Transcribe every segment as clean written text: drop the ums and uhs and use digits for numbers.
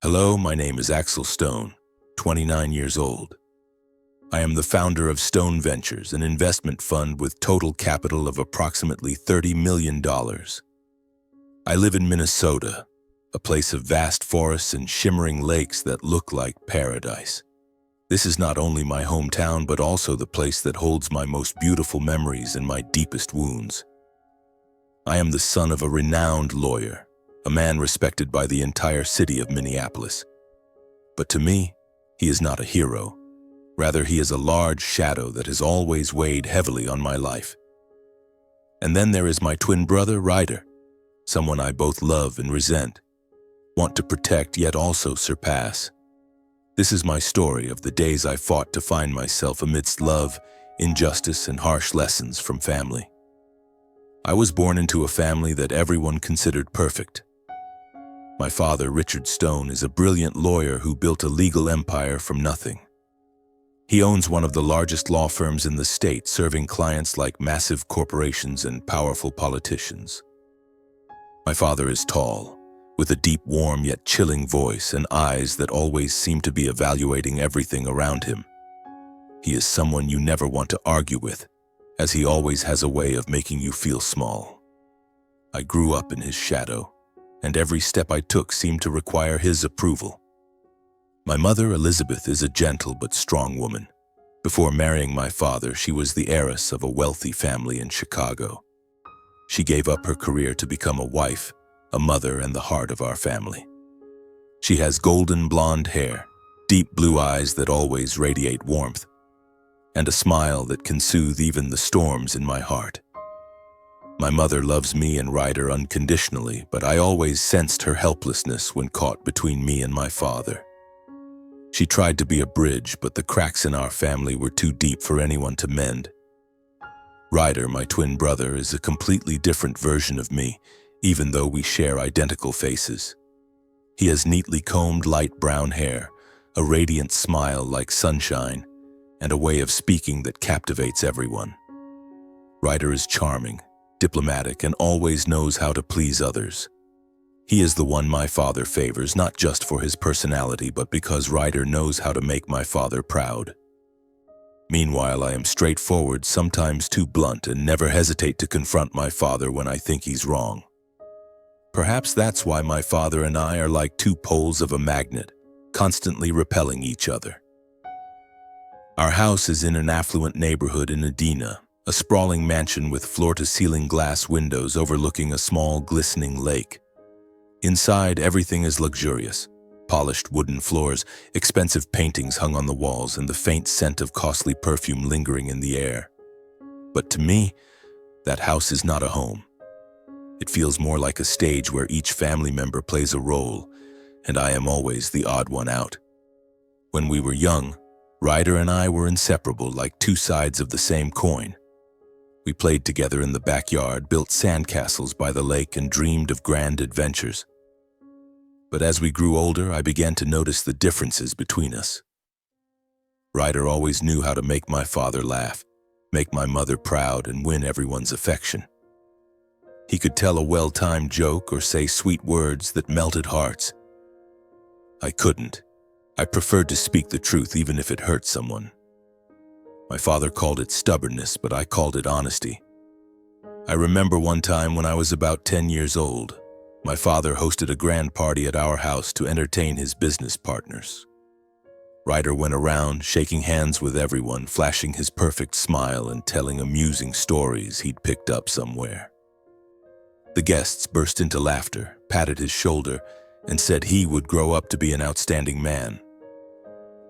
Hello, my name is Axel Stone, 29 years old. I am the founder of Stone Ventures, an investment fund with total capital of approximately $30 million. I live in Minnesota, a place of vast forests and shimmering lakes that look like paradise. This is not only my hometown, but also the place that holds my most beautiful memories and my deepest wounds. I am the son of a renowned lawyer, a man respected by the entire city of Minneapolis. But to me, he is not a hero. Rather, he is a large shadow that has always weighed heavily on my life. And then there is my twin brother, Ryder, someone I both love and resent, want to protect yet also surpass. This is my story of the days I fought to find myself amidst love, injustice, and harsh lessons from family. I was born into a family that everyone considered perfect. My father, Richard Stone, is a brilliant lawyer who built a legal empire from nothing. He owns one of the largest law firms in the state, serving clients like massive corporations and powerful politicians. My father is tall, with a deep, warm yet chilling voice and eyes that always seem to be evaluating everything around him. He is someone you never want to argue with, as he always has a way of making you feel small. I grew up in his shadow, and every step I took seemed to require his approval. My mother, Elizabeth, is a gentle but strong woman. Before marrying my father, she was the heiress of a wealthy family in Chicago. She gave up her career to become a wife, a mother, and the heart of our family. She has golden blonde hair, deep blue eyes that always radiate warmth, and a smile that can soothe even the storms in my heart. My mother loves me and Ryder unconditionally, but I always sensed her helplessness when caught between me and my father. She tried to be a bridge, but the cracks in our family were too deep for anyone to mend. Ryder, my twin brother, is a completely different version of me, even though we share identical faces. He has neatly combed light brown hair, a radiant smile like sunshine, and a way of speaking that captivates everyone. Ryder is charming, diplomatic, and always knows how to please others. He is the one my father favors, not just for his personality, but because Ryder knows how to make my father proud. Meanwhile, I am straightforward, sometimes too blunt, and never hesitate to confront my father when I think he's wrong. Perhaps that's why my father and I are like two poles of a magnet, constantly repelling each other. Our house is in an affluent neighborhood in Edina, a sprawling mansion with floor-to-ceiling glass windows overlooking a small, glistening lake. Inside, everything is luxurious. Polished wooden floors, expensive paintings hung on the walls, and the faint scent of costly perfume lingering in the air. But to me, that house is not a home. It feels more like a stage where each family member plays a role, and I am always the odd one out. When we were young, Ryder and I were inseparable, like two sides of the same coin. We played together in the backyard, built sandcastles by the lake, and dreamed of grand adventures. But as we grew older, I began to notice the differences between us. Ryder always knew how to make my father laugh, make my mother proud, and win everyone's affection. He could tell a well-timed joke or say sweet words that melted hearts. I couldn't. I preferred to speak the truth even if it hurt someone. My father called it stubbornness, but I called it honesty. I remember one time when I was about 10 years old, my father hosted a grand party at our house to entertain his business partners. Ryder went around, shaking hands with everyone, flashing his perfect smile and telling amusing stories he'd picked up somewhere. The guests burst into laughter, patted his shoulder, and said he would grow up to be an outstanding man.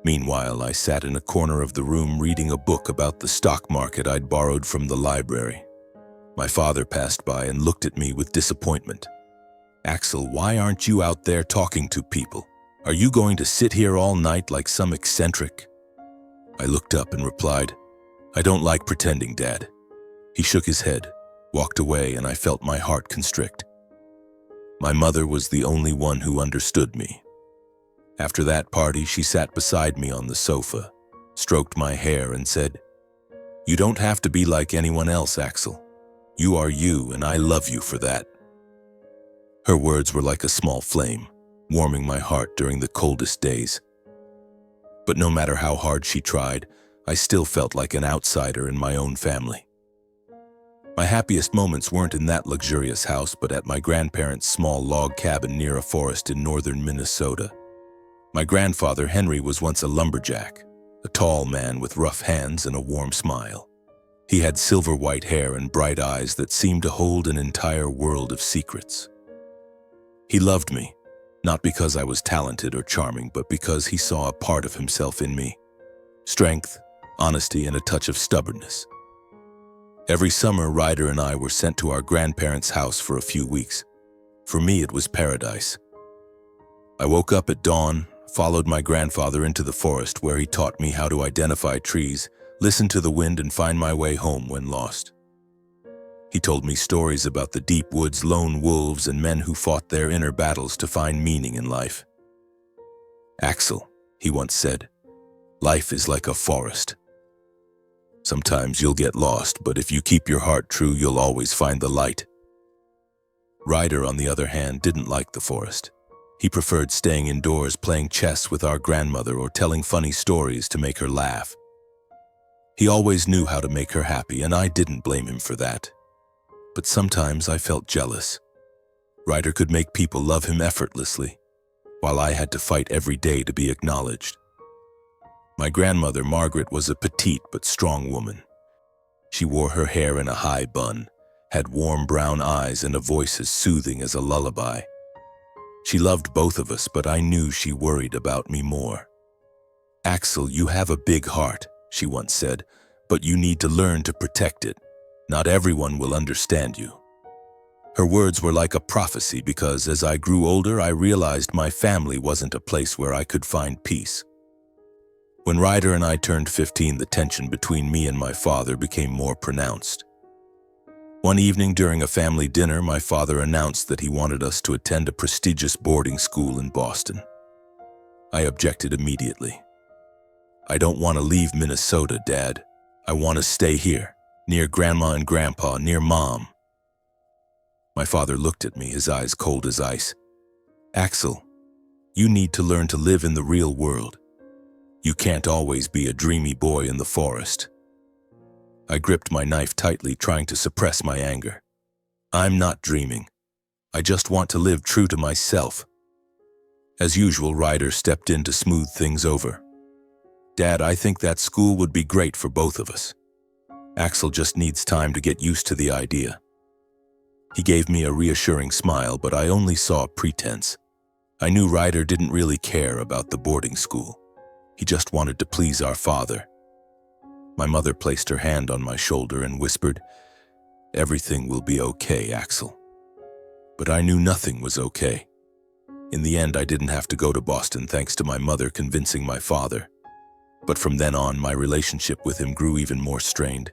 Meanwhile, I sat in a corner of the room reading a book about the stock market I'd borrowed from the library. My father passed by and looked at me with disappointment. "Axel, why aren't you out there talking to people? Are you going to sit here all night like some eccentric?" I looked up and replied, "I don't like pretending, Dad." He shook his head, walked away, and I felt my heart constrict. My mother was the only one who understood me. After that party, she sat beside me on the sofa, stroked my hair, and said, "You don't have to be like anyone else, Axel. You are you, and I love you for that." Her words were like a small flame, warming my heart during the coldest days. But no matter how hard she tried, I still felt like an outsider in my own family. My happiest moments weren't in that luxurious house, but at my grandparents' small log cabin near a forest in northern Minnesota. My grandfather, Henry, was once a lumberjack, a tall man with rough hands and a warm smile. He had silver white hair and bright eyes that seemed to hold an entire world of secrets. He loved me, not because I was talented or charming, but because he saw a part of himself in me. Strength, honesty, and a touch of stubbornness. Every summer, Ryder and I were sent to our grandparents' house for a few weeks. For me, it was paradise. I woke up at dawn, followed my grandfather into the forest where he taught me how to identify trees, listen to the wind, and find my way home when lost. He told me stories about the deep woods, lone wolves, and men who fought their inner battles to find meaning in life. "Axel," he once said, "life is like a forest. Sometimes you'll get lost, but if you keep your heart true, you'll always find the light." Ryder, on the other hand, didn't like the forest. He preferred staying indoors, playing chess with our grandmother or telling funny stories to make her laugh. He always knew how to make her happy, and I didn't blame him for that. But sometimes I felt jealous. Ryder could make people love him effortlessly, while I had to fight every day to be acknowledged. My grandmother, Margaret, was a petite but strong woman. She wore her hair in a high bun, had warm brown eyes, and a voice as soothing as a lullaby. She loved both of us, but I knew she worried about me more. "Axel, you have a big heart," she once said, "but you need to learn to protect it. Not everyone will understand you." Her words were like a prophecy because as I grew older, I realized my family wasn't a place where I could find peace. When Ryder and I turned 15, the tension between me and my father became more pronounced. One evening during a family dinner, my father announced that he wanted us to attend a prestigious boarding school in Boston. I objected immediately. "I don't want to leave Minnesota, Dad. I want to stay here, near Grandma and Grandpa, near Mom." My father looked at me, his eyes cold as ice. "Axel, you need to learn to live in the real world. You can't always be a dreamy boy in the forest." I gripped my knife tightly, trying to suppress my anger. "I'm not dreaming. I just want to live true to myself." As usual, Ryder stepped in to smooth things over. "Dad, I think that school would be great for both of us. Axel just needs time to get used to the idea." He gave me a reassuring smile, but I only saw pretense. I knew Ryder didn't really care about the boarding school. He just wanted to please our father. My mother placed her hand on my shoulder and whispered, "Everything will be okay, Axel." But I knew nothing was okay. In the end, I didn't have to go to Boston thanks to my mother convincing my father. But from then on, my relationship with him grew even more strained.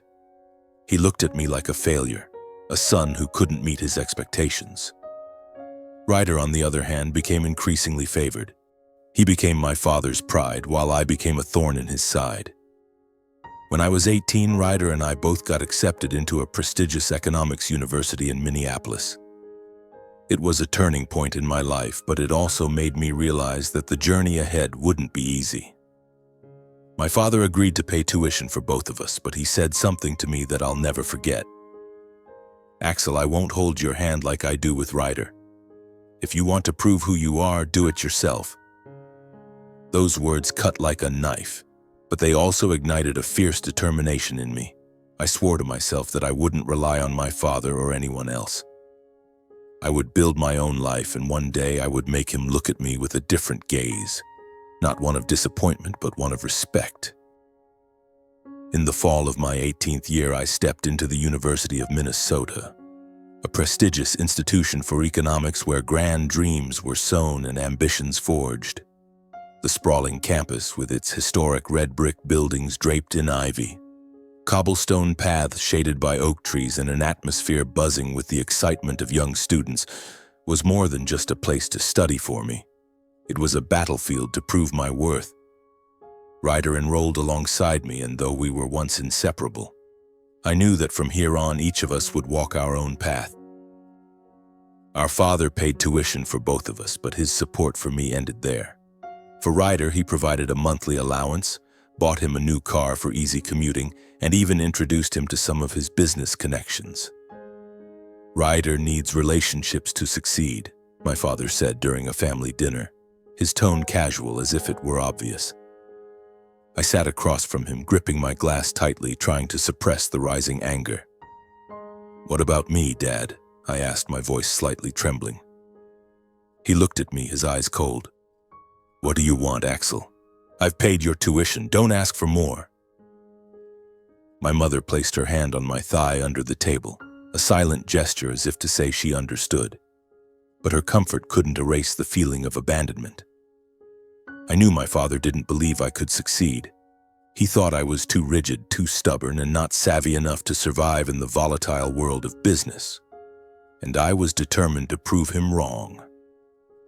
He looked at me like a failure, a son who couldn't meet his expectations. Ryder, on the other hand, became increasingly favored. He became my father's pride, while I became a thorn in his side. When I was 18, Ryder and I both got accepted into a prestigious economics university in Minneapolis. It was a turning point in my life, but it also made me realize that the journey ahead wouldn't be easy. My father agreed to pay tuition for both of us, but he said something to me that I'll never forget. "Axel, I won't hold your hand like I do with Ryder. If you want to prove who you are, do it yourself." Those words cut like a knife, but they also ignited a fierce determination in me. I swore to myself that I wouldn't rely on my father or anyone else. I would build my own life, and one day I would make him look at me with a different gaze. Not one of disappointment, but one of respect. In the fall of my 18th year, I stepped into the University of Minnesota, a prestigious institution for economics where grand dreams were sown and ambitions forged. The sprawling campus with its historic red brick buildings draped in ivy, cobblestone paths shaded by oak trees, and an atmosphere buzzing with the excitement of young students was more than just a place to study for me. It was a battlefield to prove my worth. Ryder enrolled alongside me, and though we were once inseparable, I knew that from here on each of us would walk our own path. Our father paid tuition for both of us, but his support for me ended there. For Ryder, he provided a monthly allowance, bought him a new car for easy commuting, and even introduced him to some of his business connections. Ryder needs relationships to succeed, my father said during a family dinner, his tone casual as if it were obvious. I sat across from him, gripping my glass tightly, trying to suppress the rising anger. "What about me, Dad?" I asked, my voice slightly trembling. He looked at me, his eyes cold. "What do you want, Axel? I've paid your tuition. Don't ask for more." My mother placed her hand on my thigh under the table, a silent gesture as if to say she understood. But her comfort couldn't erase the feeling of abandonment. I knew my father didn't believe I could succeed. He thought I was too rigid, too stubborn, and not savvy enough to survive in the volatile world of business. And I was determined to prove him wrong.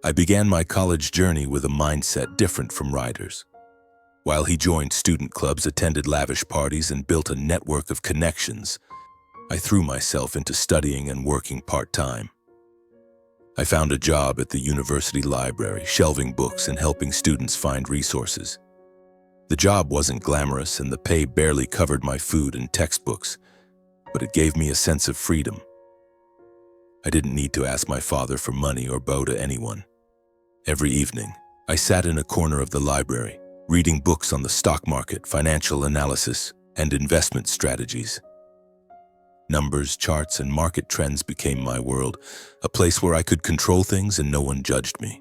I began my college journey with a mindset different from Ryder's. While he joined student clubs, attended lavish parties, and built a network of connections, I threw myself into studying and working part-time. I found a job at the university library, shelving books and helping students find resources. The job wasn't glamorous, and the pay barely covered my food and textbooks, but it gave me a sense of freedom. I didn't need to ask my father for money or bow to anyone. Every evening, I sat in a corner of the library, reading books on the stock market, financial analysis, and investment strategies. Numbers, charts, and market trends became my world, a place where I could control things and no one judged me.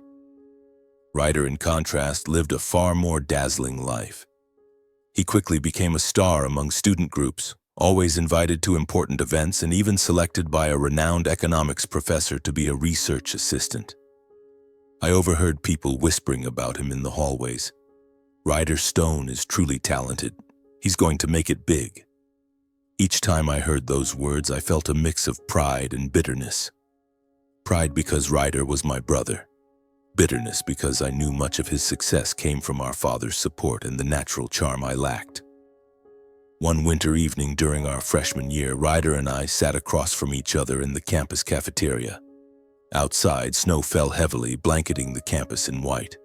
Ryder, in contrast, lived a far more dazzling life. He quickly became a star among student groups, always invited to important events, and even selected by a renowned economics professor to be a research assistant. I overheard people whispering about him in the hallways. "Ryder Stone is truly talented. He's going to make it big." Each time I heard those words, I felt a mix of pride and bitterness. Pride because Ryder was my brother. Bitterness because I knew much of his success came from our father's support and the natural charm I lacked. One winter evening during our freshman year, Ryder and I sat across from each other in the campus cafeteria. Outside, snow fell heavily, blanketing the campus in white.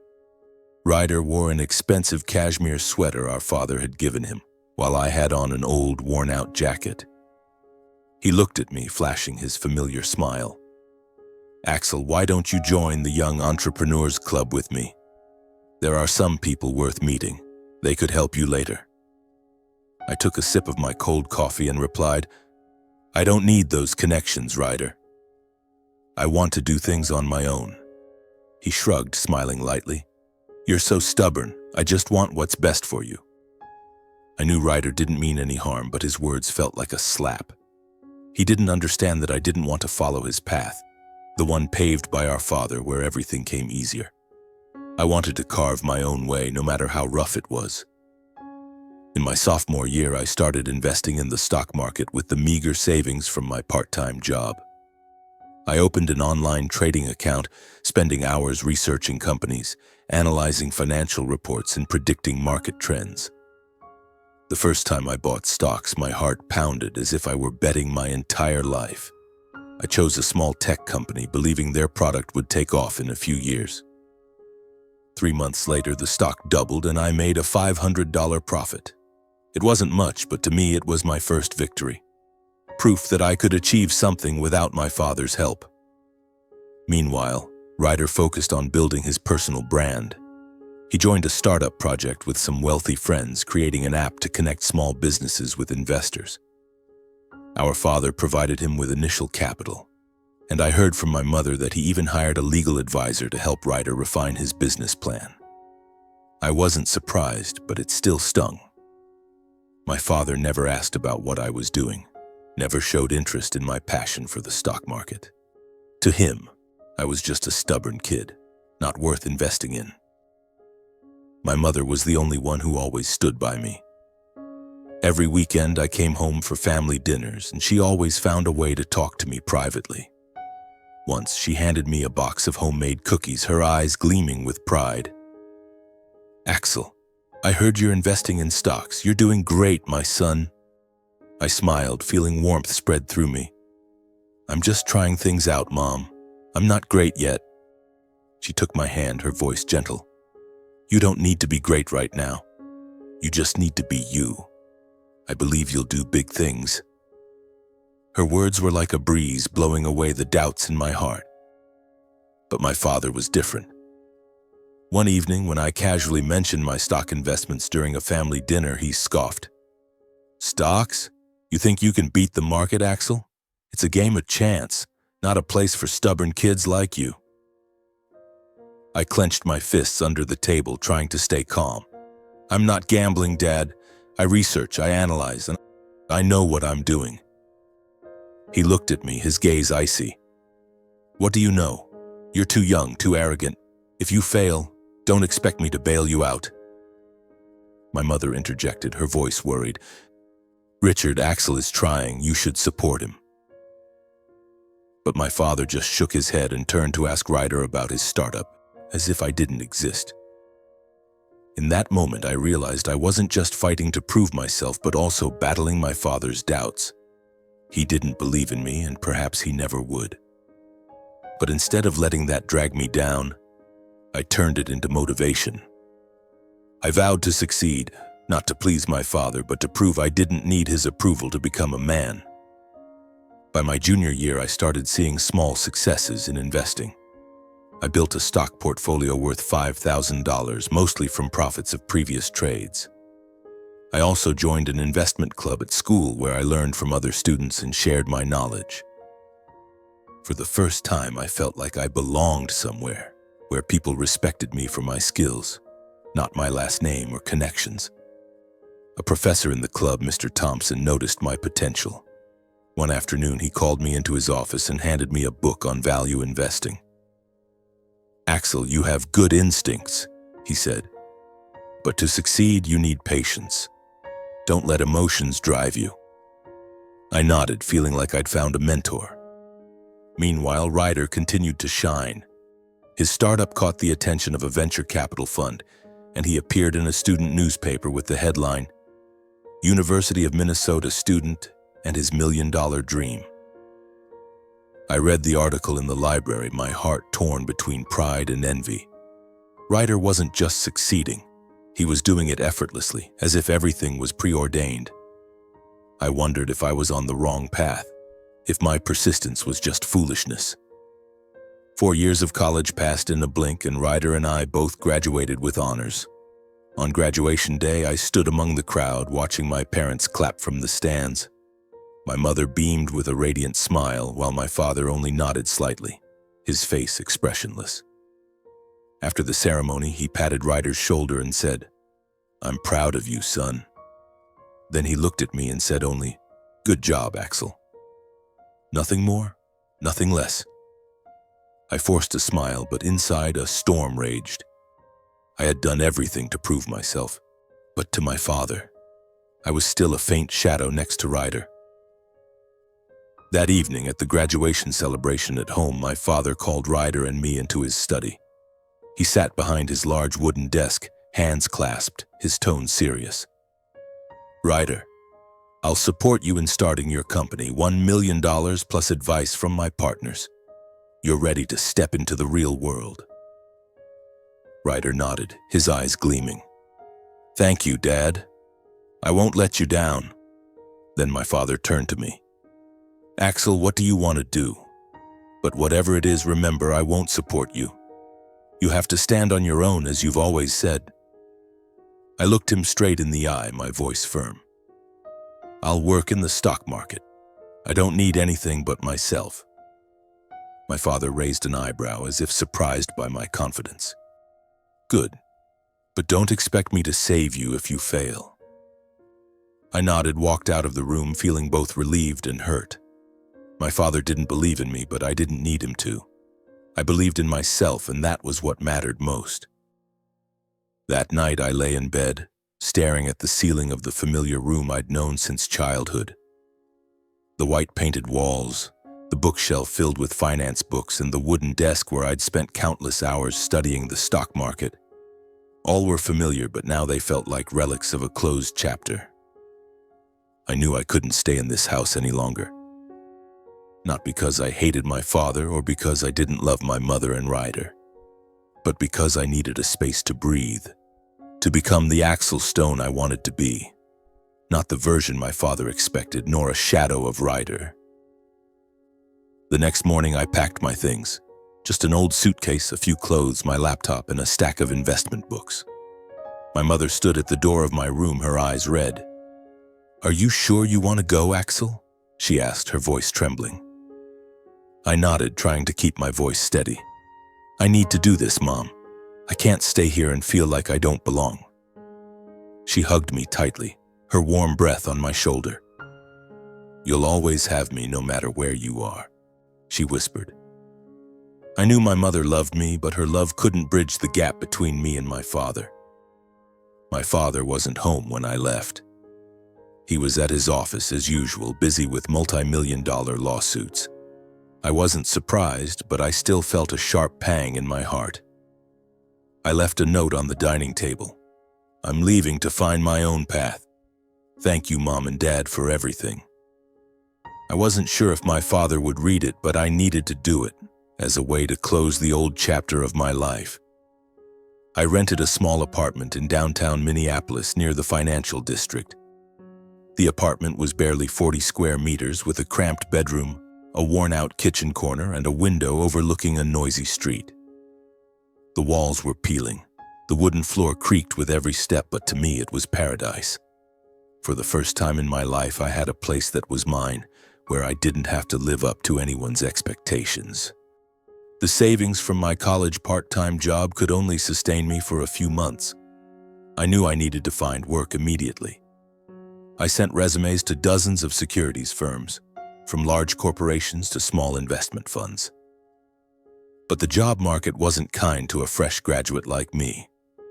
Ryder wore an expensive cashmere sweater our father had given him, while I had on an old, worn-out jacket. He looked at me, flashing his familiar smile. "Axel, why don't you join the Young Entrepreneurs Club with me? There are some people worth meeting. They could help you later." I took a sip of my cold coffee and replied, "I don't need those connections, Ryder. I want to do things on my own." He shrugged, smiling lightly. "You're so stubborn. I just want what's best for you." I knew Ryder didn't mean any harm, but his words felt like a slap. He didn't understand that I didn't want to follow his path, the one paved by our father where everything came easier. I wanted to carve my own way, no matter how rough it was. In my sophomore year, I started investing in the stock market with the meager savings from my part-time job. I opened an online trading account, spending hours researching companies, analyzing financial reports, and predicting market trends. The first time I bought stocks, my heart pounded as if I were betting my entire life. I chose a small tech company, believing their product would take off in a few years. 3 months later, the stock doubled and I made a $500 profit. It wasn't much, but to me it was my first victory. Proof that I could achieve something without my father's help. Meanwhile, Ryder focused on building his personal brand. He joined a startup project with some wealthy friends, creating an app to connect small businesses with investors. Our father provided him with initial capital, and I heard from my mother that he even hired a legal advisor to help Ryder refine his business plan. I wasn't surprised, but it still stung. My father never asked about what I was doing, never showed interest in my passion for the stock market. To him, I was just a stubborn kid, not worth investing in. My mother was the only one who always stood by me. Every weekend I came home for family dinners, and she always found a way to talk to me privately. Once she handed me a box of homemade cookies, her eyes gleaming with pride. "Axel, I heard you're investing in stocks. You're doing great, my son." I smiled, feeling warmth spread through me. "I'm just trying things out, Mom. I'm not great yet. She took my hand, her voice gentle. You don't need to be great right now. You just need to be you. I believe you'll do big things. Her words were like a breeze blowing away the doubts in my heart. But my father was different. One evening, when I casually mentioned my stock investments during a family dinner, he scoffed. Stocks? You think you can beat the market, Axel? It's a game of chance, not a place for stubborn kids like you. I clenched my fists under the table, trying to stay calm. I'm not gambling, Dad. I research, I analyze, and I know what I'm doing. He looked at me, his gaze icy. What do you know? You're too young, too arrogant. If you fail, don't expect me to bail you out. My mother interjected, her voice worried. Richard, Axel is trying. You should support him. But my father just shook his head and turned to ask Ryder about his startup, as if I didn't exist. In that moment, I realized I wasn't just fighting to prove myself, but also battling my father's doubts. He didn't believe in me, and perhaps he never would. But instead of letting that drag me down, I turned it into motivation. I vowed to succeed, not to please my father, but to prove I didn't need his approval to become a man. By my junior year, I started seeing small successes in investing. I built a stock portfolio worth $5,000, mostly from profits of previous trades. I also joined an investment club at school where I learned from other students and shared my knowledge. For the first time, I felt like I belonged somewhere, where people respected me for my skills, not my last name or connections. A professor in the club, Mr. Thompson, noticed my potential. One afternoon, he called me into his office and handed me a book on value investing. Axel, you have good instincts, he said. But to succeed, you need patience. Don't let emotions drive you. I nodded, feeling like I'd found a mentor. Meanwhile, Ryder continued to shine. His startup caught the attention of a venture capital fund, and he appeared in a student newspaper with the headline, University of Minnesota Student and His $1 Million Dream. I read the article in the library, my heart torn between pride and envy. Ryder wasn't just succeeding. He was doing it effortlessly, as if everything was preordained. I wondered if I was on the wrong path, if my persistence was just foolishness. 4 years of college passed in a blink, and Ryder and I both graduated with honors. On graduation day, I stood among the crowd, watching my parents clap from the stands. My mother beamed with a radiant smile, while my father only nodded slightly, his face expressionless. After the ceremony, he patted Ryder's shoulder and said, I'm proud of you, son. Then he looked at me and said only, Good job, Axel. Nothing more, nothing less. I forced a smile, but inside a storm raged. I had done everything to prove myself, but to my father, I was still a faint shadow next to Ryder. That evening at the graduation celebration at home, my father called Ryder and me into his study. He sat behind his large wooden desk, hands clasped, his tone serious. Ryder, I'll support you in starting your company, $1 million plus advice from my partners. You're ready to step into the real world. Ryder nodded, his eyes gleaming. Thank you, Dad. I won't let you down. Then my father turned to me. Axel, what do you want to do? But whatever it is, remember, I won't support you. You have to stand on your own, as you've always said. I looked him straight in the eye, my voice firm. I'll work in the stock market. I don't need anything but myself. My father raised an eyebrow as if surprised by my confidence. Good, but don't expect me to save you if you fail. I nodded, walked out of the room, feeling both relieved and hurt. My father didn't believe in me, but I didn't need him to. I believed in myself, and that was what mattered most. That night, I lay in bed, staring at the ceiling of the familiar room I'd known since childhood. The white-painted walls, the bookshelf filled with finance books, and the wooden desk where I'd spent countless hours studying the stock market. All were familiar, but now they felt like relics of a closed chapter. I knew I couldn't stay in this house any longer. Not because I hated my father or because I didn't love my mother and Ryder, but because I needed a space to breathe, to become the Axel Stone I wanted to be. Not the version my father expected, nor a shadow of Ryder. The next morning I packed my things. Just an old suitcase, a few clothes, my laptop, and a stack of investment books. My mother stood at the door of my room, her eyes red. "Are you sure you want to go, Axel?" she asked, her voice trembling. I nodded, trying to keep my voice steady. "I need to do this, Mom. I can't stay here and feel like I don't belong." She hugged me tightly, her warm breath on my shoulder. "You'll always have me no matter where you are," she whispered. I knew my mother loved me, but her love couldn't bridge the gap between me and my father. My father wasn't home when I left. He was at his office as usual, busy with multi-million-dollar lawsuits. I wasn't surprised, but I still felt a sharp pang in my heart. I left a note on the dining table. "I'm leaving to find my own path. Thank you, Mom and Dad, for everything." I wasn't sure if my father would read it, but I needed to do it as a way to close the old chapter of my life. I rented a small apartment in downtown Minneapolis near the financial district. The apartment was barely 40 square meters with a cramped bedroom, a worn-out kitchen corner, and a window overlooking a noisy street. The walls were peeling. The wooden floor creaked with every step, but to me it was paradise. For the first time in my life, I had a place that was mine, where I didn't have to live up to anyone's expectations. The savings from my college part-time job could only sustain me for a few months. I knew I needed to find work immediately. I sent resumes to dozens of securities firms, from large corporations to small investment funds. But the job market wasn't kind to a fresh graduate like me.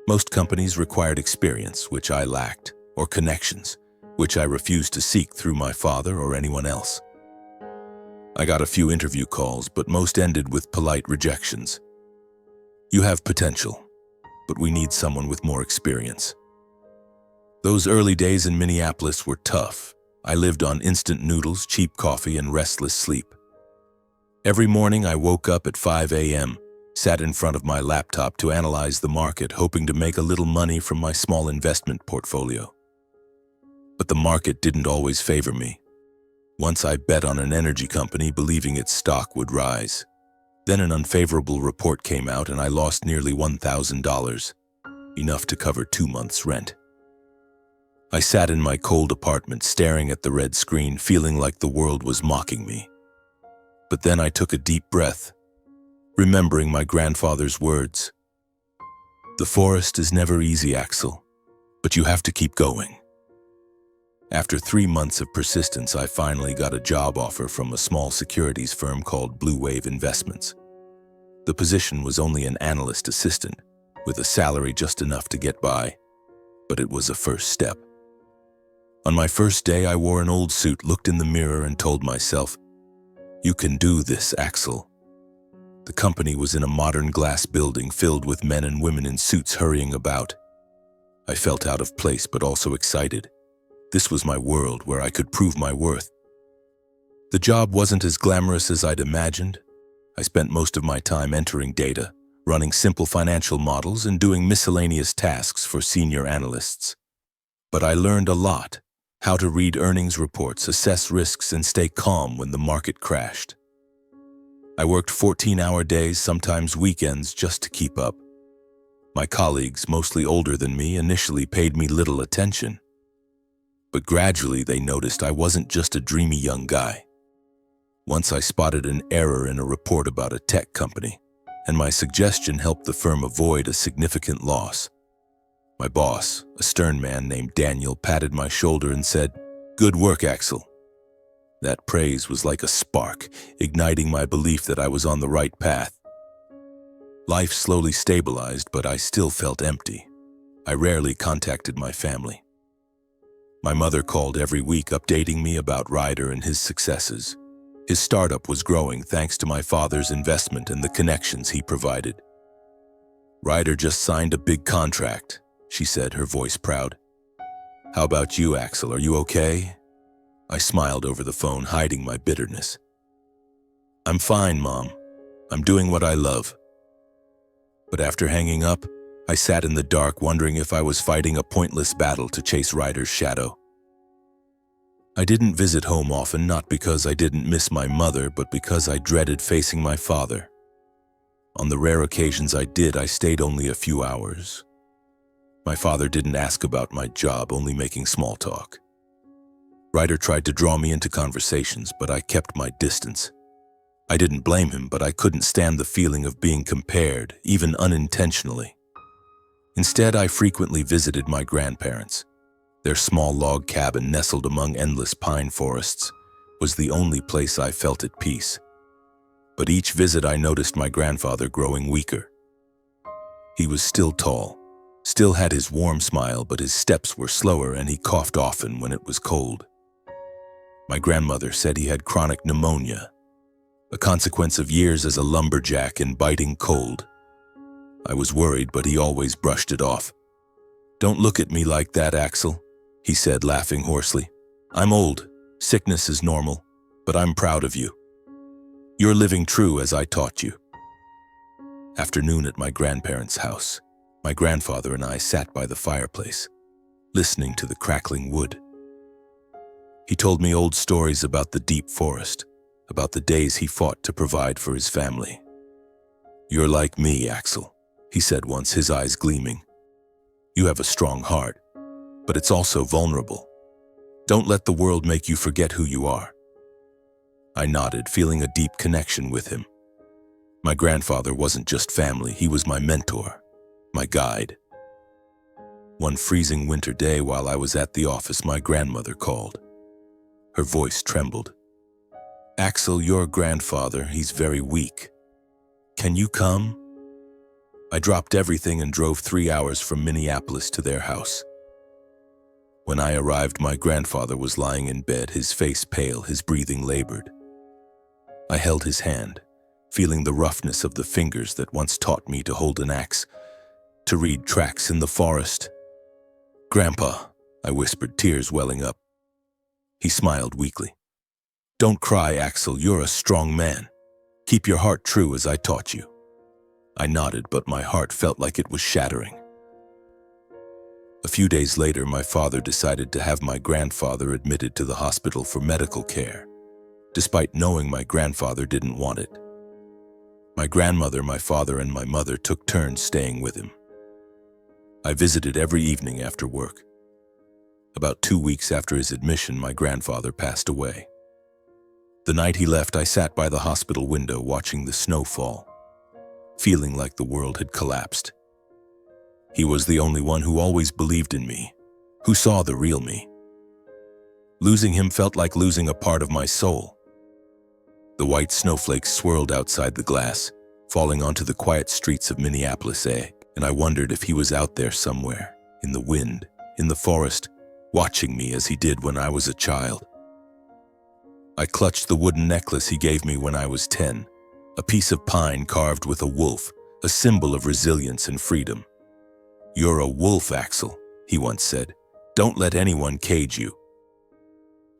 Most companies required experience, which I lacked, or connections, which I refused to seek through my father or anyone else. I got a few interview calls, but most ended with polite rejections. "You have potential, but we need someone with more experience." Those early days in Minneapolis were tough. I lived on instant noodles, cheap coffee, and restless sleep. Every morning I woke up at 5 a.m., sat in front of my laptop to analyze the market, hoping to make a little money from my small investment portfolio. But the market didn't always favor me. Once I bet on an energy company, believing its stock would rise. Then an unfavorable report came out and I lost nearly $1,000, enough to cover 2 months' rent. I sat in my cold apartment, staring at the red screen, feeling like the world was mocking me. But then I took a deep breath, remembering my grandfather's words. "The forest is never easy, Axel, but you have to keep going." After 3 months of persistence, I finally got a job offer from a small securities firm called Blue Wave Investments. The position was only an analyst assistant, with a salary just enough to get by, but it was a first step. On my first day, I wore an old suit, looked in the mirror, and told myself, "You can do this, Axel." The company was in a modern glass building filled with men and women in suits hurrying about. I felt out of place, but also excited. This was my world where I could prove my worth. The job wasn't as glamorous as I'd imagined. I spent most of my time entering data, running simple financial models, and doing miscellaneous tasks for senior analysts. But I learned a lot: how to read earnings reports, assess risks, and stay calm when the market crashed. I worked 14-hour days, sometimes weekends, just to keep up. My colleagues, mostly older than me, initially paid me little attention. But gradually they noticed I wasn't just a dreamy young guy. Once I spotted an error in a report about a tech company, and my suggestion helped the firm avoid a significant loss. My boss, a stern man named Daniel, patted my shoulder and said, "Good work, Axel." That praise was like a spark, igniting my belief that I was on the right path. Life slowly stabilized, but I still felt empty. I rarely contacted my family. My mother called every week, updating me about Ryder and his successes. His startup was growing thanks to my father's investment and the connections he provided. "Ryder just signed a big contract," she said, her voice proud. "How about you, Axel? Are you okay?" I smiled over the phone, hiding my bitterness. "I'm fine, Mom. I'm doing what I love." But after hanging up, I sat in the dark wondering if I was fighting a pointless battle to chase Ryder's shadow. I didn't visit home often, not because I didn't miss my mother, but because I dreaded facing my father. On the rare occasions I did, I stayed only a few hours. My father didn't ask about my job, only making small talk. Ryder tried to draw me into conversations, but I kept my distance. I didn't blame him, but I couldn't stand the feeling of being compared, even unintentionally. Instead, I frequently visited my grandparents. Their small log cabin, nestled among endless pine forests, was the only place I felt at peace. But each visit I noticed my grandfather growing weaker. He was still tall, still had his warm smile, but his steps were slower and he coughed often when it was cold. My grandmother said he had chronic pneumonia, a consequence of years as a lumberjack and biting cold. I was worried, but he always brushed it off. "Don't look at me like that, Axel," he said, laughing hoarsely. "I'm old. Sickness is normal, but I'm proud of you. You're living true as I taught you." Afternoon at my grandparents' house, my grandfather and I sat by the fireplace, listening to the crackling wood. He told me old stories about the deep forest, about the days he fought to provide for his family. "You're like me, Axel," he said once, his eyes gleaming. "You have a strong heart, but it's also vulnerable. Don't let the world make you forget who you are." I nodded, feeling a deep connection with him. My grandfather wasn't just family, he was my mentor, my guide. One freezing winter day while I was at the office, my grandmother called. Her voice trembled. "Axel, your grandfather, he's very weak. Can you come?" I dropped everything and drove 3 hours from Minneapolis to their house. When I arrived, my grandfather was lying in bed, his face pale, his breathing labored. I held his hand, feeling the roughness of the fingers that once taught me to hold an axe, to read tracks in the forest. "Grandpa," I whispered, tears welling up. He smiled weakly. "Don't cry, Axel, you're a strong man. Keep your heart true as I taught you." I nodded, but my heart felt like it was shattering. A few days later, my father decided to have my grandfather admitted to the hospital for medical care, despite knowing my grandfather didn't want it. My grandmother, my father, and my mother took turns staying with him. I visited every evening after work. About 2 weeks after his admission, my grandfather passed away. The night he left, I sat by the hospital window watching the snow fall, feeling like the world had collapsed. He was the only one who always believed in me, who saw the real me. Losing him felt like losing a part of my soul. The white snowflakes swirled outside the glass, falling onto the quiet streets of Minneapolis, and I wondered if he was out there somewhere, in the wind, in the forest, watching me as he did when I was a child. I clutched the wooden necklace he gave me when I was 10, a piece of pine carved with a wolf, a symbol of resilience and freedom. "You're a wolf, Axel," he once said. "Don't let anyone cage you."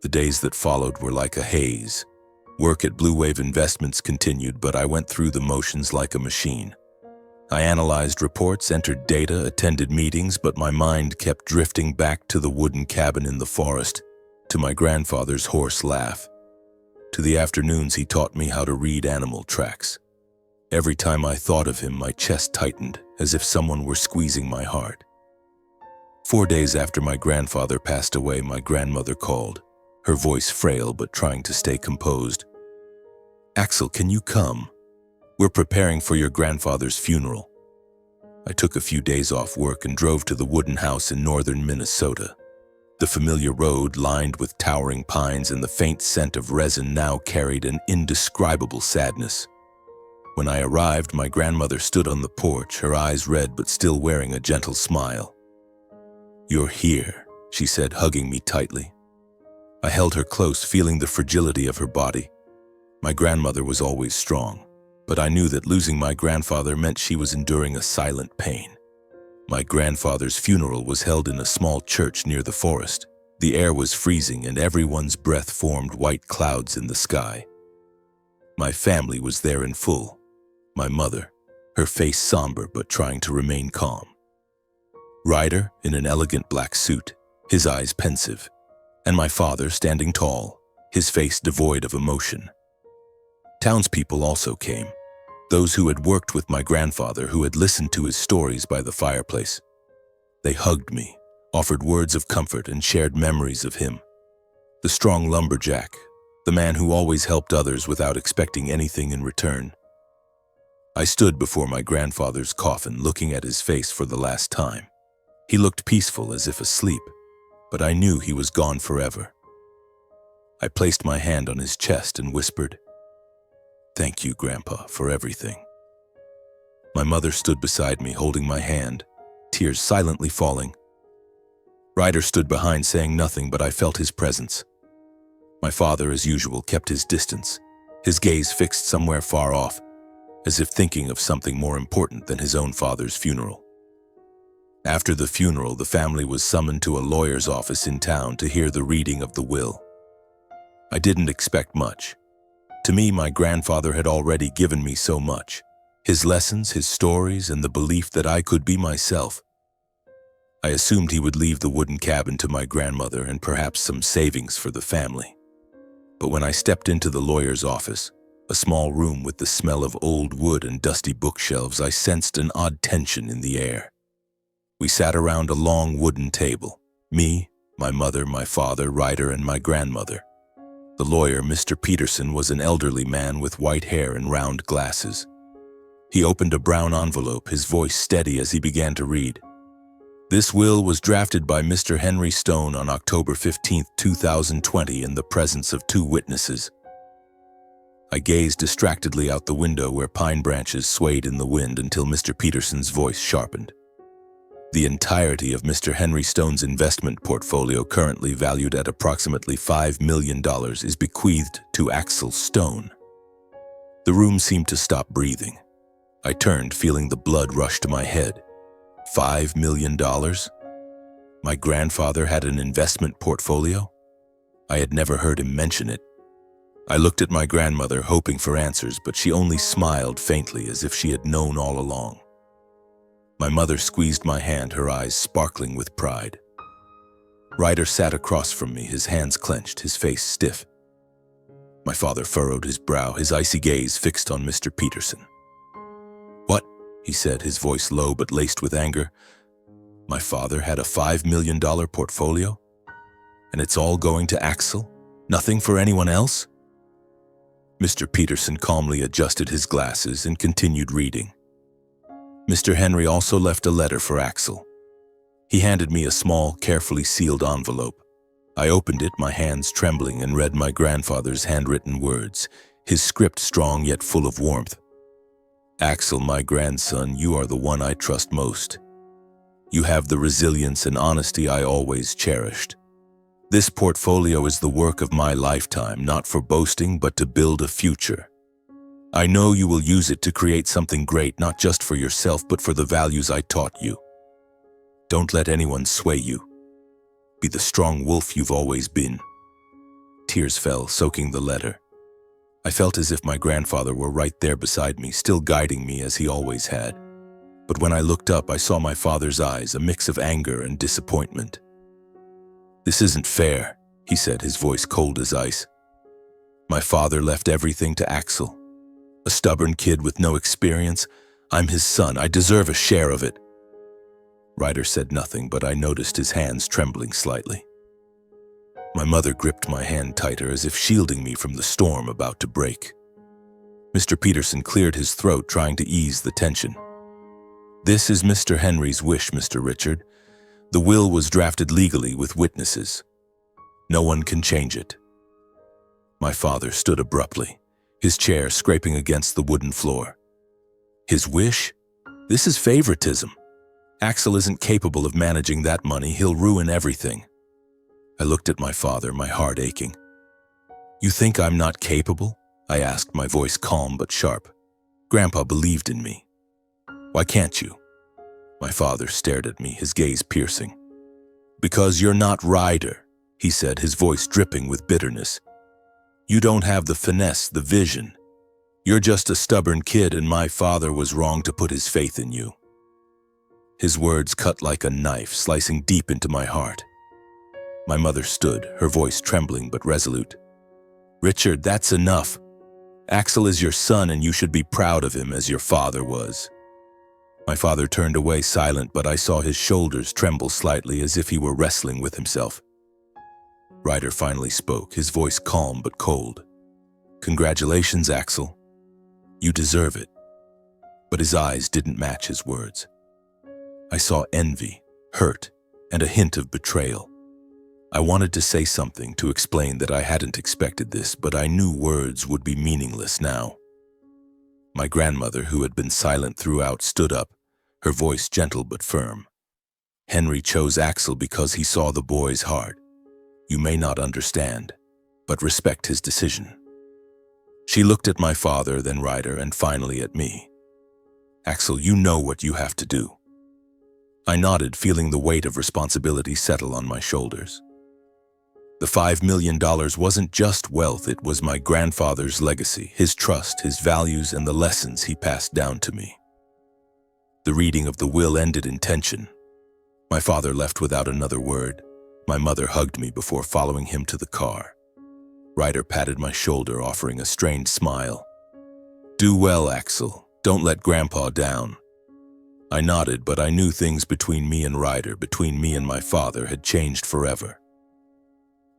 The days that followed were like a haze. Work at Blue Wave Investments continued, but I went through the motions like a machine. I analyzed reports, entered data, attended meetings, but my mind kept drifting back to the wooden cabin in the forest, to my grandfather's hoarse laugh, to the afternoons he taught me how to read animal tracks. Every time I thought of him, my chest tightened, as if someone were squeezing my heart. 4 days after my grandfather passed away, my grandmother called, her voice frail but trying to stay composed. "Axel, can you come? We're preparing for your grandfather's funeral." I took a few days off work and drove to the wooden house in northern Minnesota. The familiar road, lined with towering pines and the faint scent of resin, now carried an indescribable sadness. When I arrived, my grandmother stood on the porch, her eyes red but still wearing a gentle smile. "You're here," she said, hugging me tightly. I held her close, feeling the fragility of her body. My grandmother was always strong, but I knew that losing my grandfather meant she was enduring a silent pain. My grandfather's funeral was held in a small church near the forest. The air was freezing and everyone's breath formed white clouds in the sky. My family was there in full. My mother, her face somber but trying to remain calm. Ryder in an elegant black suit, his eyes pensive, and my father standing tall, his face devoid of emotion. Townspeople also came, those who had worked with my grandfather, who had listened to his stories by the fireplace. They hugged me, offered words of comfort, and shared memories of him. The strong lumberjack, the man who always helped others without expecting anything in return. I stood before my grandfather's coffin, looking at his face for the last time. He looked peaceful, as if asleep, but I knew he was gone forever. I placed my hand on his chest and whispered, "Thank you, Grandpa, for everything." My mother stood beside me, holding my hand, tears silently falling. Ryder stood behind, saying nothing, but I felt his presence. My father, as usual, kept his distance, his gaze fixed somewhere far off, as if thinking of something more important than his own father's funeral. After the funeral, the family was summoned to a lawyer's office in town to hear the reading of the will. I didn't expect much. To me, my grandfather had already given me so much. His lessons, his stories, and the belief that I could be myself. I assumed he would leave the wooden cabin to my grandmother and perhaps some savings for the family. But when I stepped into the lawyer's office, a small room with the smell of old wood and dusty bookshelves, I sensed an odd tension in the air. We sat around a long wooden table, me, my mother, my father, Ryder, and my grandmother. The lawyer, Mr. Peterson, was an elderly man with white hair and round glasses. He opened a brown envelope, his voice steady as he began to read. This will was drafted by Mr. Henry Stone on October 15, 2020, in the presence of 2 witnesses. I gazed distractedly out the window where pine branches swayed in the wind until Mr. Peterson's voice sharpened. The entirety of Mr. Henry Stone's investment portfolio, currently valued at approximately $5 million, is bequeathed to Axel Stone. The room seemed to stop breathing. I turned, feeling the blood rush to my head. $5 million? My grandfather had an investment portfolio? I had never heard him mention it. I looked at my grandmother, hoping for answers, but she only smiled faintly, as if she had known all along. My mother squeezed my hand, her eyes sparkling with pride. Ryder sat across from me, his hands clenched, his face stiff. My father furrowed his brow, his icy gaze fixed on Mr. Peterson. "What?" he said, his voice low but laced with anger. "My father had a $5 million portfolio? And it's all going to Axel? Nothing for anyone else?" Mr. Peterson calmly adjusted his glasses and continued reading. Mr. Henry also left a letter for Axel. He handed me a small, carefully sealed envelope. I opened it, my hands trembling, and read my grandfather's handwritten words, his script strong yet full of warmth. "Axel, my grandson, you are the one I trust most. You have the resilience and honesty I always cherished. This portfolio is the work of my lifetime, not for boasting, but to build a future. I know you will use it to create something great, not just for yourself, but for the values I taught you. Don't let anyone sway you. Be the strong wolf you've always been." Tears fell, soaking the letter. I felt as if my grandfather were right there beside me, still guiding me as he always had. But when I looked up, I saw my father's eyes, a mix of anger and disappointment. "This isn't fair," he said, his voice cold as ice. "My father left everything to Axel. A stubborn kid with no experience. I'm his son. I deserve a share of it." Ryder said nothing, but I noticed his hands trembling slightly. My mother gripped my hand tighter, as if shielding me from the storm about to break. Mr. Peterson cleared his throat, trying to ease the tension. "This is Mr. Henry's wish, Mr. Richard. The will was drafted legally with witnesses. No one can change it." My father stood abruptly, his chair scraping against the wooden floor. "His wish? This is favoritism. Axel isn't capable of managing that money. He'll ruin everything." I looked at my father, my heart aching. "You think I'm not capable?" I asked, my voice calm but sharp. "Grandpa believed in me. Why can't you?" My father stared at me, his gaze piercing. "Because you're not Ryder," he said, his voice dripping with bitterness. "You don't have the finesse, the vision. You're just a stubborn kid and my father was wrong to put his faith in you." His words cut like a knife, slicing deep into my heart. My mother stood, her voice trembling but resolute. "Richard, that's enough. Axel is your son and you should be proud of him as your father was." My father turned away silent, but I saw his shoulders tremble slightly as if he were wrestling with himself. Ryder finally spoke, his voice calm but cold. "Congratulations, Axel. You deserve it." But his eyes didn't match his words. I saw envy, hurt, and a hint of betrayal. I wanted to say something to explain that I hadn't expected this, but I knew words would be meaningless now. My grandmother, who had been silent throughout, stood up, her voice gentle but firm. "Henry chose Axel because he saw the boy's heart. You may not understand, but respect his decision." She looked at my father, then Ryder, and finally at me. "Axel, you know what you have to do." I nodded, feeling the weight of responsibility settle on my shoulders. The $5 million wasn't just wealth, it was my grandfather's legacy, his trust, his values, and the lessons he passed down to me. The reading of the will ended in tension. My father left without another word. My mother hugged me before following him to the car. Ryder patted my shoulder, offering a strained smile. "Do well, Axel. Don't let Grandpa down." I nodded, but I knew things between me and Ryder, between me and my father, had changed forever.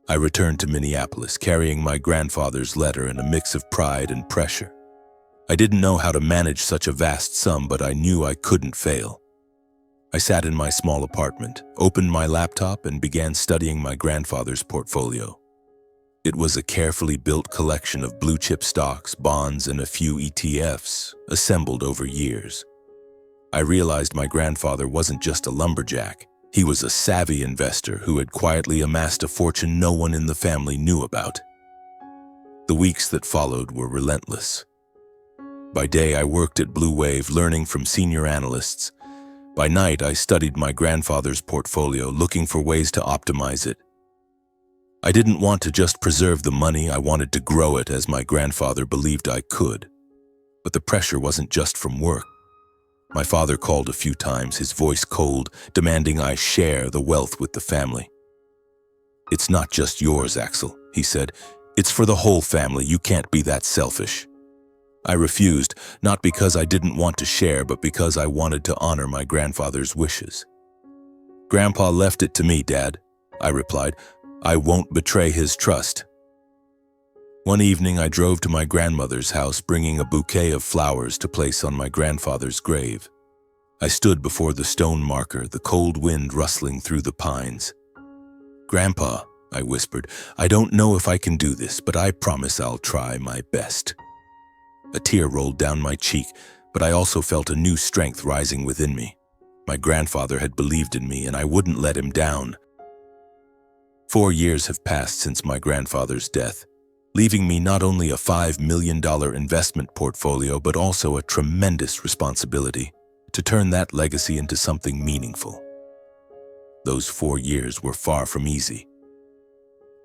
I returned to Minneapolis, carrying my grandfather's letter in a mix of pride and pressure. I didn't know how to manage such a vast sum, but I knew I couldn't fail. I sat in my small apartment, opened my laptop, and began studying my grandfather's portfolio. It was a carefully built collection of blue-chip stocks, bonds, and a few ETFs, assembled over years. I realized my grandfather wasn't just a lumberjack. He was a savvy investor who had quietly amassed a fortune no one in the family knew about. The weeks that followed were relentless. By day, I worked at Blue Wave, learning from senior analysts. By night, I studied my grandfather's portfolio, looking for ways to optimize it. I didn't want to just preserve the money, I wanted to grow it as my grandfather believed I could. But the pressure wasn't just from work. My father called a few times, his voice cold, demanding I share the wealth with the family. "It's not just yours, Axel," he said. "It's for the whole family. You can't be that selfish." I refused, not because I didn't want to share, but because I wanted to honor my grandfather's wishes. "Grandpa left it to me, Dad," I replied. "I won't betray his trust." One evening, I drove to my grandmother's house, bringing a bouquet of flowers to place on my grandfather's grave. I stood before the stone marker, the cold wind rustling through the pines. "Grandpa," I whispered, "I don't know if I can do this, but I promise I'll try my best." A tear rolled down my cheek, but I also felt a new strength rising within me. My grandfather had believed in me, and I wouldn't let him down. 4 years have passed since my grandfather's death, leaving me not only a $5 million investment portfolio, but also a tremendous responsibility to turn that legacy into something meaningful. Those 4 years were far from easy.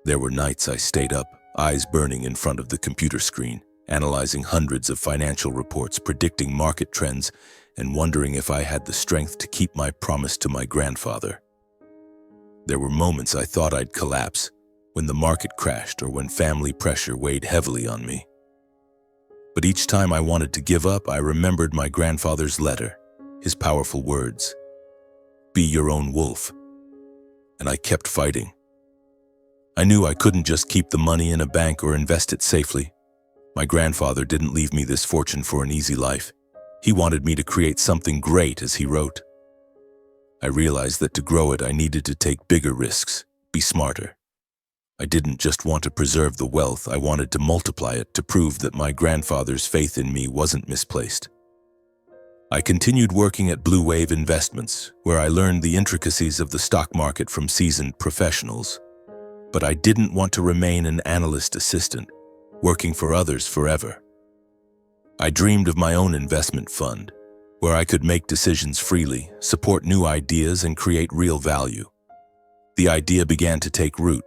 There were nights I stayed up, eyes burning in front of the computer screen, analyzing hundreds of financial reports, predicting market trends, and wondering if I had the strength to keep my promise to my grandfather. There were moments I thought I'd collapse, when the market crashed or when family pressure weighed heavily on me. But each time I wanted to give up, I remembered my grandfather's letter, his powerful words, "Be your own wolf." And I kept fighting. I knew I couldn't just keep the money in a bank or invest it safely. My grandfather didn't leave me this fortune for an easy life. He wanted me to create something great, as he wrote. I realized that to grow it, I needed to take bigger risks, be smarter. I didn't just want to preserve the wealth, I wanted to multiply it to prove that my grandfather's faith in me wasn't misplaced. I continued working at Blue Wave Investments, where I learned the intricacies of the stock market from seasoned professionals. But I didn't want to remain an analyst assistant, working for others forever. I dreamed of my own investment fund, where I could make decisions freely, support new ideas, and create real value. The idea began to take root.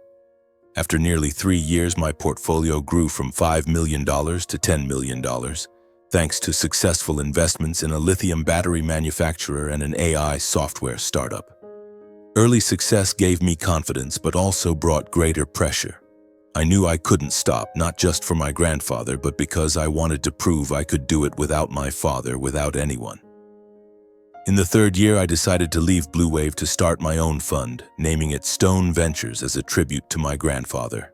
After nearly 3 years, my portfolio grew from $5 million to $10 million, thanks to successful investments in a lithium battery manufacturer and an AI software startup. Early success gave me confidence, but also brought greater pressure. I knew I couldn't stop, not just for my grandfather, but because I wanted to prove I could do it without my father, without anyone. In the 3rd year, I decided to leave Blue Wave to start my own fund, naming it Stone Ventures as a tribute to my grandfather.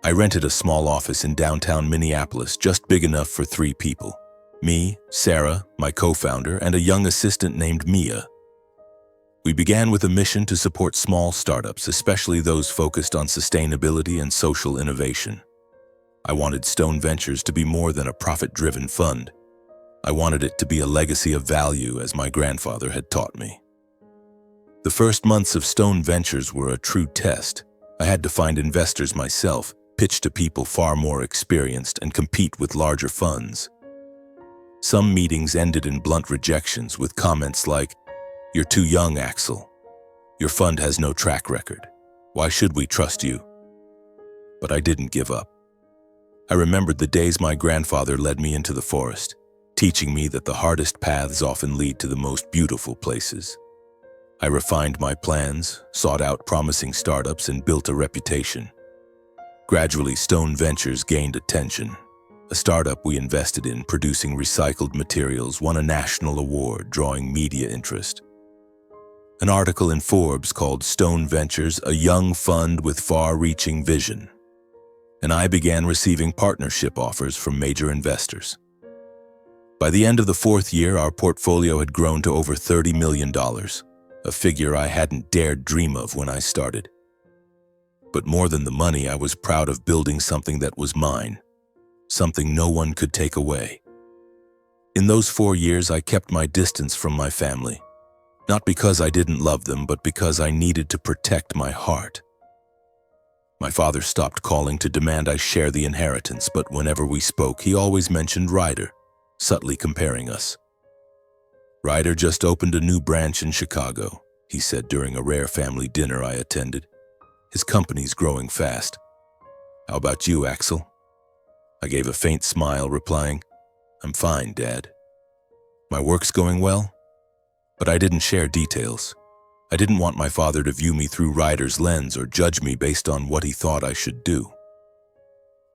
I rented a small office in downtown Minneapolis, just big enough for 3 people. Me, Sarah, my co-founder, and a young assistant named Mia. We began with a mission to support small startups, especially those focused on sustainability and social innovation. I wanted Stone Ventures to be more than a profit-driven fund. I wanted it to be a legacy of value, as my grandfather had taught me. The first months of Stone Ventures were a true test. I had to find investors myself, pitch to people far more experienced, and compete with larger funds. Some meetings ended in blunt rejections with comments like, "You're too young, Axel. Your fund has no track record. Why should we trust you?" But I didn't give up. I remembered the days my grandfather led me into the forest, teaching me that the hardest paths often lead to the most beautiful places. I refined my plans, sought out promising startups, and built a reputation. Gradually, Stone Ventures gained attention. A startup we invested in, producing recycled materials, won a national award, drawing media interest. An article in Forbes called Stone Ventures a young fund with far-reaching vision. And I began receiving partnership offers from major investors. By the end of the 4th year, our portfolio had grown to over $30 million, a figure I hadn't dared dream of when I started. But more than the money, I was proud of building something that was mine, something no one could take away. In those 4 years, I kept my distance from my family, not because I didn't love them, but because I needed to protect my heart. My father stopped calling to demand I share the inheritance, but whenever we spoke, he always mentioned Ryder, subtly comparing us. "Ryder just opened a new branch in Chicago," he said during a rare family dinner I attended. "His company's growing fast. How about you, Axel?" I gave a faint smile, replying, "I'm fine, Dad. My work's going well?" But I didn't share details. I didn't want my father to view me through Ryder's lens or judge me based on what he thought I should do.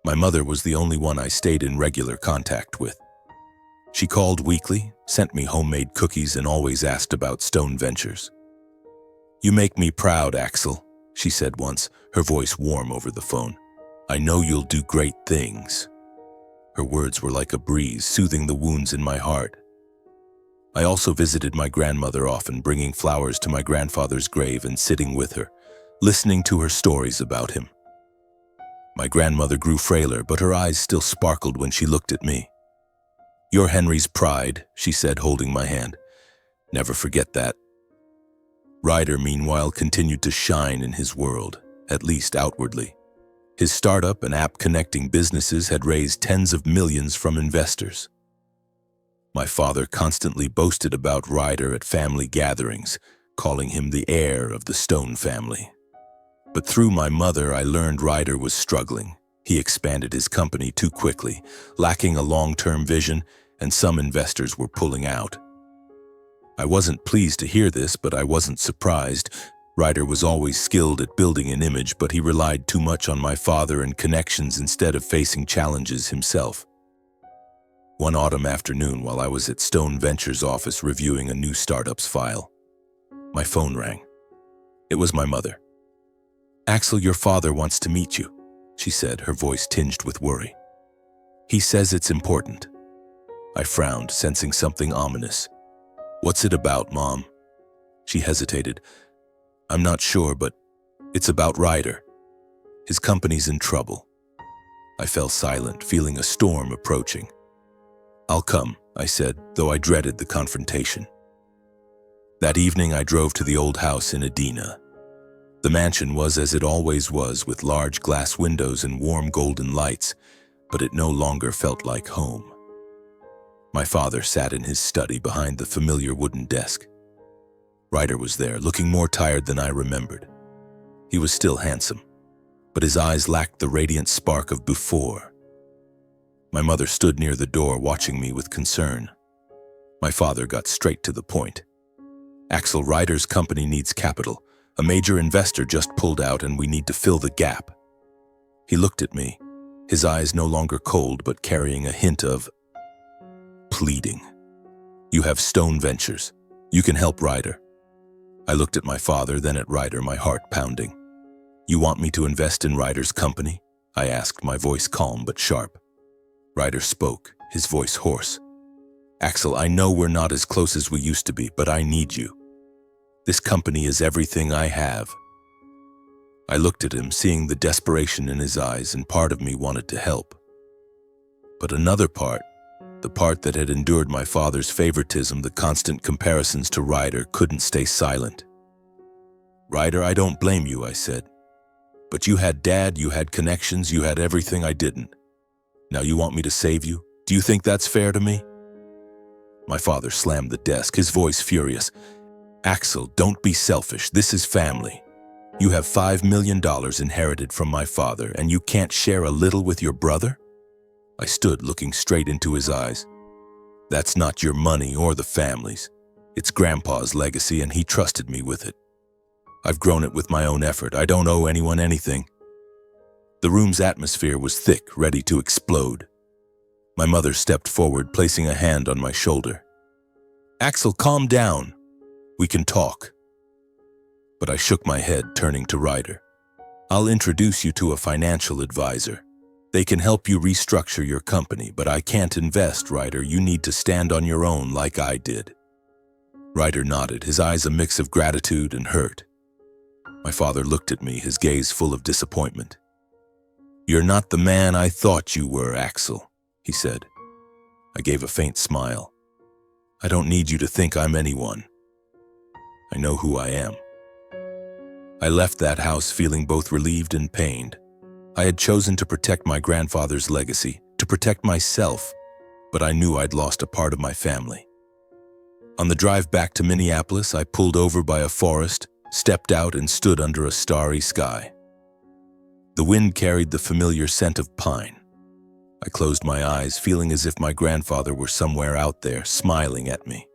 My mother was the only one I stayed in regular contact with. She called weekly, sent me homemade cookies, and always asked about Stone Ventures. "You make me proud, Axel," she said once, her voice warm over the phone. "I know you'll do great things." Her words were like a breeze, soothing the wounds in my heart. I also visited my grandmother often, bringing flowers to my grandfather's grave and sitting with her, listening to her stories about him. My grandmother grew frailer, but her eyes still sparkled when she looked at me. "You're Henry's pride," she said, holding my hand. "Never forget that." Ryder, meanwhile, continued to shine in his world, at least outwardly. His startup and app connecting businesses had raised tens of millions from investors. My father constantly boasted about Ryder at family gatherings, calling him the heir of the Stone family. But through my mother, I learned Ryder was struggling. He expanded his company too quickly, lacking a long-term vision, and some investors were pulling out. I wasn't pleased to hear this, but I wasn't surprised. Ryder was always skilled at building an image, but he relied too much on my father and connections instead of facing challenges himself. One autumn afternoon, while I was at Stone Ventures' office reviewing a new startup's file, my phone rang. It was my mother. "Axel, your father wants to meet you," she said, her voice tinged with worry. "He says it's important." I frowned, sensing something ominous. "What's it about, Mom?" She hesitated. "I'm not sure, but it's about Ryder. His company's in trouble." I fell silent, feeling a storm approaching. "I'll come," I said, though I dreaded the confrontation. That evening, I drove to the old house in Edina. The mansion was as it always was, with large glass windows and warm golden lights, but it no longer felt like home. My father sat in his study behind the familiar wooden desk. Ryder was there, looking more tired than I remembered. He was still handsome. but his eyes lacked the radiant spark of before. My mother stood near the door watching me with concern. My father got straight to the point. At Ryder's company needs capital. A major investor just pulled out and we need to fill the gap. He looked at me, his eyes no longer cold but carrying a hint of pleading. You have Stone Ventures. You can help Ryder. I looked at my father, then at Ryder, my heart pounding. You want me to invest in Ryder's company? I asked, my voice calm but sharp. Ryder spoke, his voice hoarse. Axel, I know we're not as close as we used to be, but I need you. This company is everything I have. I looked at him, seeing the desperation in his eyes, and part of me wanted to help. But another part, the part that had endured my father's favoritism, the constant comparisons to Ryder, couldn't stay silent. Ryder, I don't blame you, I said. But you had Dad, you had connections, you had everything I didn't. Now you want me to save you? Do you think that's fair to me? My father slammed the desk, his voice furious. Axel, don't be selfish. This is family. You have $5 million inherited from my father, and you can't share a little with your brother? I stood looking straight into his eyes. That's not your money or the family's. It's Grandpa's legacy, and he trusted me with it. I've grown it with my own effort. I don't owe anyone anything. The room's atmosphere was thick, ready to explode. My mother stepped forward, placing a hand on my shoulder. Axel, calm down. We can talk. But I shook my head, turning to Ryder. I'll introduce you to a financial advisor. They can help you restructure your company, but I can't invest, Ryder. You need to stand on your own like I did. Ryder nodded, his eyes a mix of gratitude and hurt. My father looked at me, his gaze full of disappointment. You're not the man I thought you were, Axel, he said. I gave a faint smile. I don't need you to think I'm anyone. I know who I am. I left that house feeling both relieved and pained. I had chosen to protect my grandfather's legacy, to protect myself, but I knew I'd lost a part of my family. On the drive back to Minneapolis, I pulled over by a forest, stepped out and stood under a starry sky. The wind carried the familiar scent of pine. I closed my eyes, feeling as if my grandfather were somewhere out there, smiling at me.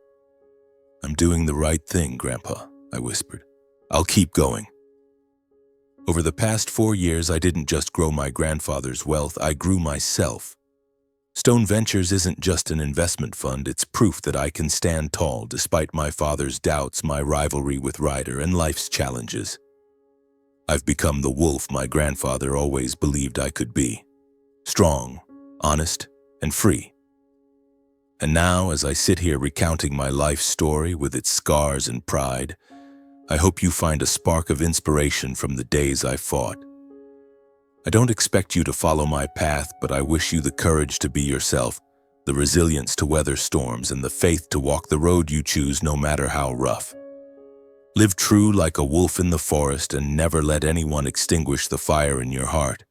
I'm doing the right thing, Grandpa, I whispered. I'll keep going. Over the past 4 years, I didn't just grow my grandfather's wealth, I grew myself. Stone Ventures isn't just an investment fund, it's proof that I can stand tall despite my father's doubts, my rivalry with Ryder, and life's challenges. I've become the wolf my grandfather always believed I could be. Strong, honest, and free. And now, as I sit here recounting my life story with its scars and pride, I hope you find a spark of inspiration from the days I fought. I don't expect you to follow my path, but I wish you the courage to be yourself, the resilience to weather storms, and the faith to walk the road you choose no matter how rough. Live true like a wolf in the forest and never let anyone extinguish the fire in your heart.